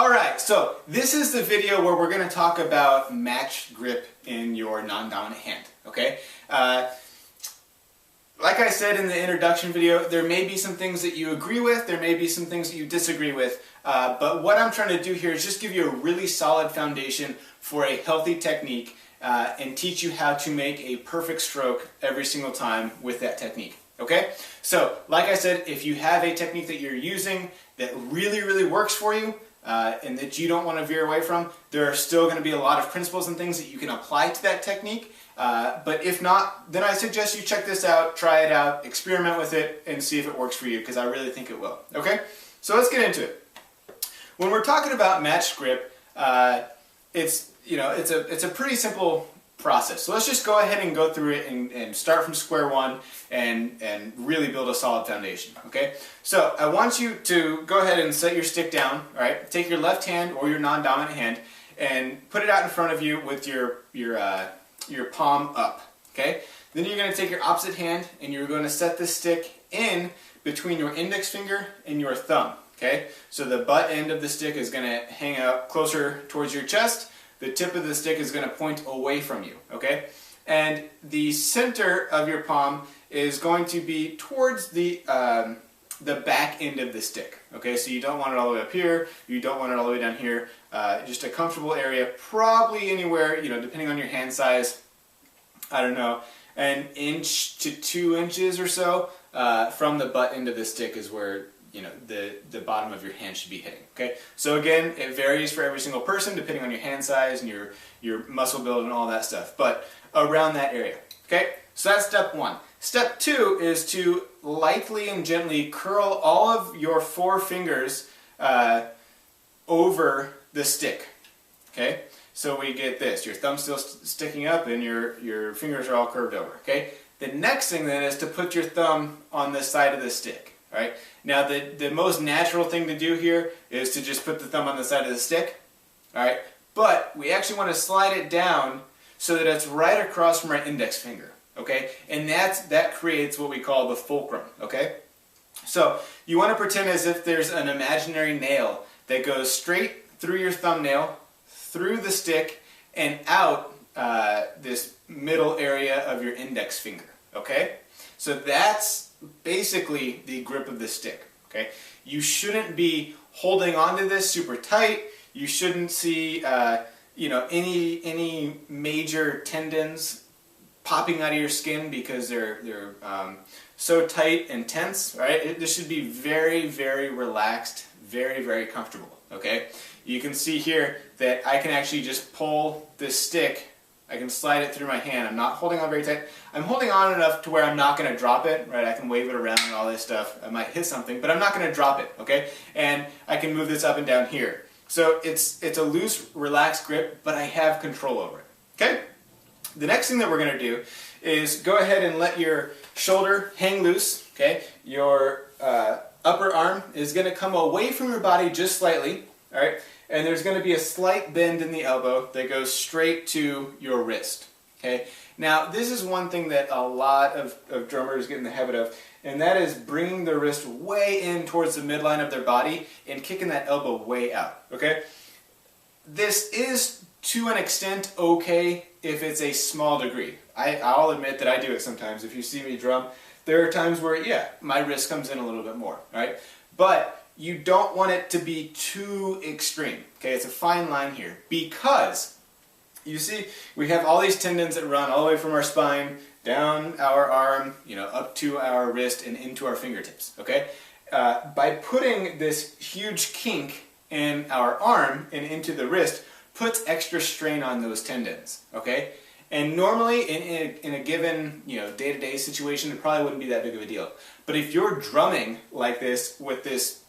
Alright, so this is the video where we're going to talk about match grip in your non-dominant hand, okay? Like I said in the introduction video, there may be some things that you agree with, there may be some things that you disagree with, but what I'm trying to do here is just give you a really solid foundation for a healthy technique and teach you how to make a perfect stroke every single time with that technique. Okay? So, like I said, if you have a technique that you're using that really works for you and that you don't want to veer away from, there are still going to be a lot of principles and things that you can apply to that technique. But if not, then I suggest you check this out, try it out, experiment with it, and see if it works for you, because I really think it will. Okay? So let's get into it. When we're talking about match grip, it's a pretty simple process. So let's just go ahead and go through it and start from square one and really build a solid foundation. Okay? So I want you to go ahead and set your stick down. All right? Take your left hand or your non-dominant hand and put it out in front of you with your palm up. Okay? Then you're going to take your opposite hand and you're going to set the stick in between your index finger and your thumb. Okay? So the butt end of the stick is going to hang out closer towards your chest. The tip of the stick is going to point away from you, okay? And the center of your palm is going to be towards the back end of the stick, okay? So you don't want it all the way up here, you don't want it all the way down here. Just a comfortable area, probably anywhere, depending on your hand size, I don't know, an inch to 2 inches or so from the butt end of the stick is where the bottom of your hand should be hitting. Okay, so again, it varies for every single person depending on your hand size and your muscle build and all that stuff, but around that area. Okay, so that's step one. Step two is to lightly and gently curl all of your 4 fingers over the stick. Okay, so we get this: your thumb's still sticking up and your fingers are all curved over. Okay, the next thing then is to put your thumb on the side of the stick. Right? Now the most natural thing to do here is to just put the thumb on the side of the stick, alright? But we actually want to slide it down so that it's right across from our index finger, okay? And that creates what we call the fulcrum, okay? So you want to pretend as if there's an imaginary nail that goes straight through your thumbnail, through the stick, and out this middle area of your index finger, okay? So that's basically the grip of the stick. Okay, you shouldn't be holding onto this super tight. You shouldn't see any major tendons popping out of your skin because they're so tight and tense. Right? This should be very relaxed, very comfortable. Okay, you can see here that I can actually just pull this stick. I can slide it through my hand. I'm not holding on very tight. I'm holding on enough to where I'm not going to drop it, right? I can wave it around and all this stuff. I might hit something, but I'm not going to drop it, okay? And I can move this up and down here. So it's a loose, relaxed grip, but I have control over it, okay? The next thing that we're going to do is go ahead and let your shoulder hang loose, okay? Your upper arm is going to come away from your body just slightly, all right? And there's going to be a slight bend in the elbow that goes straight to your wrist. Okay. Now, this is one thing that a lot of drummers get in the habit of, and that is bringing their wrist way in towards the midline of their body and kicking that elbow way out. Okay. This is, to an extent, okay if it's a small degree. I'll admit that I do it sometimes. If you see me drum, there are times where, yeah, my wrist comes in a little bit more, right? But you don't want it to be too extreme. Okay, it's a fine line here because you see we have all these tendons that run all the way from our spine down our arm, up to our wrist and into our fingertips. Okay, by putting this huge kink in our arm and into the wrist puts extra strain on those tendons. Okay, and normally in a given day-to-day situation it probably wouldn't be that big of a deal. But if you're drumming like this with this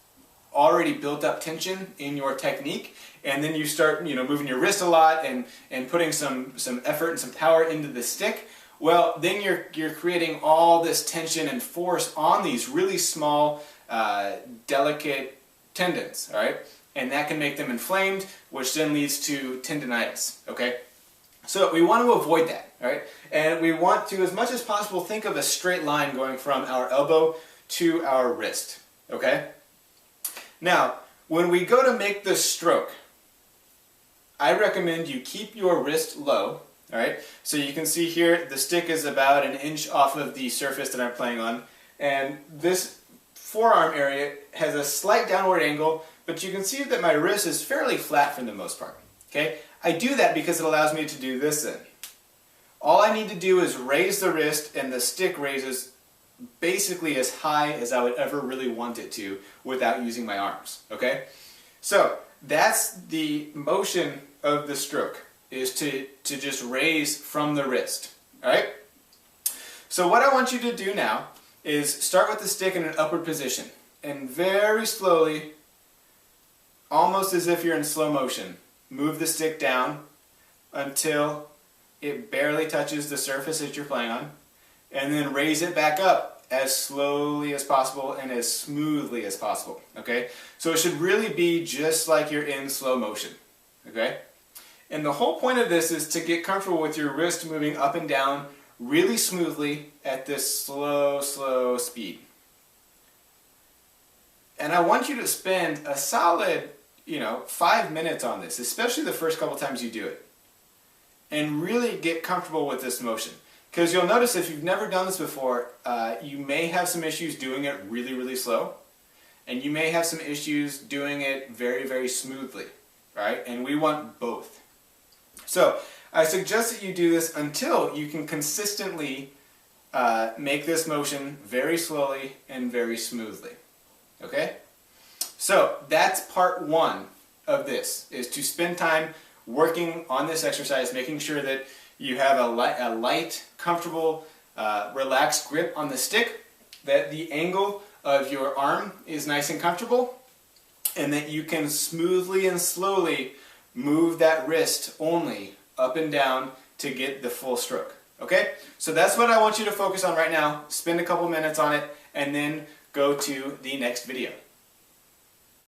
already built up tension in your technique, and then you start moving your wrist a lot and putting some effort and some power into the stick, well, then you're creating all this tension and force on these really small delicate tendons, all right? And that can make them inflamed, which then leads to tendinitis, okay? So we want to avoid that, all right? And we want to, as much as possible, think of a straight line going from our elbow to our wrist, okay? Now, when we go to make the stroke, I recommend you keep your wrist low. All right, so you can see here the stick is about an inch off of the surface that I'm playing on, and this forearm area has a slight downward angle, but you can see that my wrist is fairly flat for the most part. Okay, I do that because it allows me to do this then. All I need to do is raise the wrist, and the stick raises basically as high as I would ever really want it to without using my arms. Okay, so that's the motion of the stroke, is to just raise from the wrist. Alright? So what I want you to do now is start with the stick in an upward position, and very slowly, almost as if you're in slow motion, move the stick down until it barely touches the surface that you're playing on, and then raise it back up as slowly as possible and as smoothly as possible. Okay? So it should really be just like you're in slow motion. Okay? And the whole point of this is to get comfortable with your wrist moving up and down really smoothly at this slow, slow speed. And I want you to spend a solid, 5 minutes on this, especially the first couple times you do it. And really get comfortable with this motion. Because you'll notice if you've never done this before, you may have some issues doing it really, really slow. And you may have some issues doing it very, very smoothly. Right? And we want both. So I suggest that you do this until you can consistently make this motion very slowly and very smoothly. Okay? So that's part one of this, is to spend time working on this exercise, making sure that you have a light, comfortable, relaxed grip on the stick, that the angle of your arm is nice and comfortable, and that you can smoothly and slowly move that wrist only up and down to get the full stroke. Okay? So that's what I want you to focus on right now. Spend a couple minutes on it, and then go to the next video.